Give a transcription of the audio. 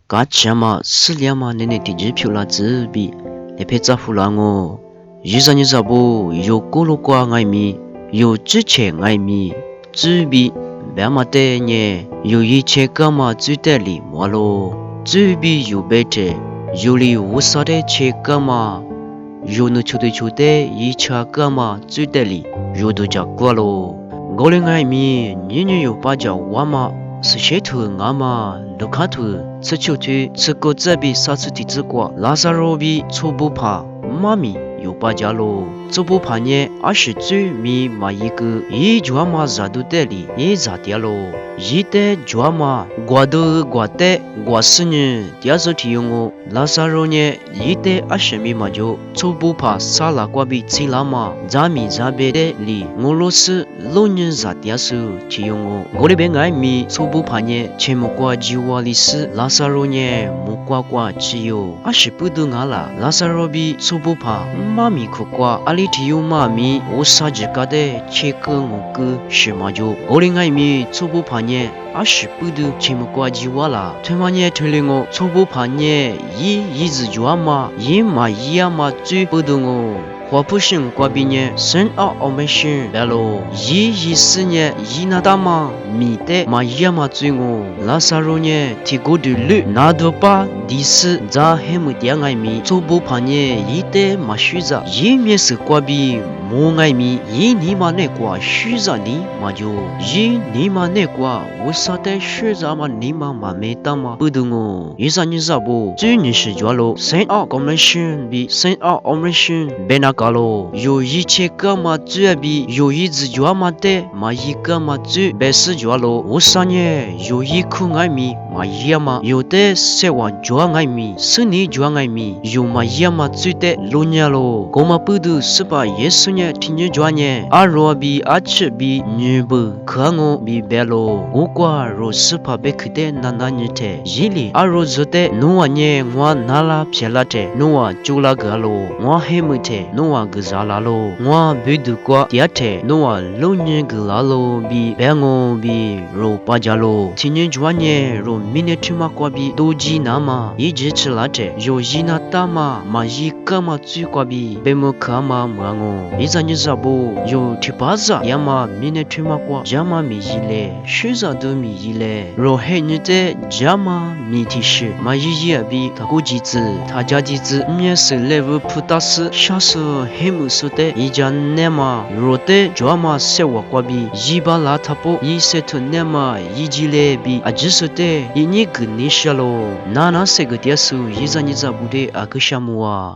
嘎吃嘛死了嘛，奶奶地址票啦自比，你别咋胡乱哦。一三年啥不有咕噜瓜爱米，有之前爱米，自比别嘛得呢，有一切干嘛最得里么咯，自比有别的，有里无啥的切干嘛，有那球的一切干嘛最得里，有都叫过咯。我的爱米，年有把叫我嘛。是谁图俺嘛？卢卡图，此球图，此个这比啥子地址过？拉萨罗比初步怕，妈咪有把家咯。初步怕呢，20岁米嘛一个，一抓嘛咋都得里，一咋掉咯？一得抓嘛，刮都刮得，刮死呢，第二次提用我。拉萨罗呢，一得20米嘛就初步怕啥啦刮比起啦嘛，咋米咋别的里，俄罗斯老人咋掉手提用我。我那边爱米初步怕呢，前木瓜吉瓦里斯，拉萨罗呢木瓜瓜只有20不到俺啦，拉萨罗比初步怕妈咪苦瓜。里提有妈咪，我啥子搞的？切个我个是嘛就，我的爱米初步怕呢，20不到前木瓜吉瓦啦。他妈呢推了我初步怕呢，一直抓嘛，一呀嘛最不到我。花不生瓜比呢，生奥没生来咯。14年一那大嘛，米的嘛呀嘛最我。拉萨罗呢，提过的路那多把第四在黑木点爱米，初步怕呢一的嘛虚着，一面是瓜比。莫爱米，一你嘛那瓜虚着你嘛就，一你嘛那瓜我啥的虚着嘛你嘛没当嘛不懂哦。一三年啥不？最年是抓咯，生奥我们选比生奥我们选别那个咯，有一切个嘛最比有一只抓嘛的嘛一个嘛最别是抓咯。我啥呢？有一口爱米嘛一样嘛，有的是话抓爱米，是你抓爱米，有嘛一样嘛最的路年咯，我嘛不懂是吧？也是。听见抓呢，阿罗比阿吃比女不，可我比别咯。我瓜若是怕被克的那日的，一里阿罗做的，侬话呢我拿拉撇拉的，侬话就拉个咯，我黑木的，侬话个咋啦咯，我比度瓜第二的，侬话老年个啦咯，比别我比若巴家咯。听见抓呢，若明年去嘛瓜比都记那嘛，一直吃拉的，有一那大嘛，嘛一个嘛最瓜比，别么可嘛么我。一年啥不有提巴子呀嘛明年推嘛过呀嘛米一嘞学啥都米一嘞若黑你的呀嘛米提示嘛一也比他估计子他家弟子也是来不普达斯下手黑木说的一家那嘛若的呀嘛是我过比一把拉他不一些头那嘛一季嘞比啊只说的一年跟你下喽那是个点数一年啥不的啊个项目啊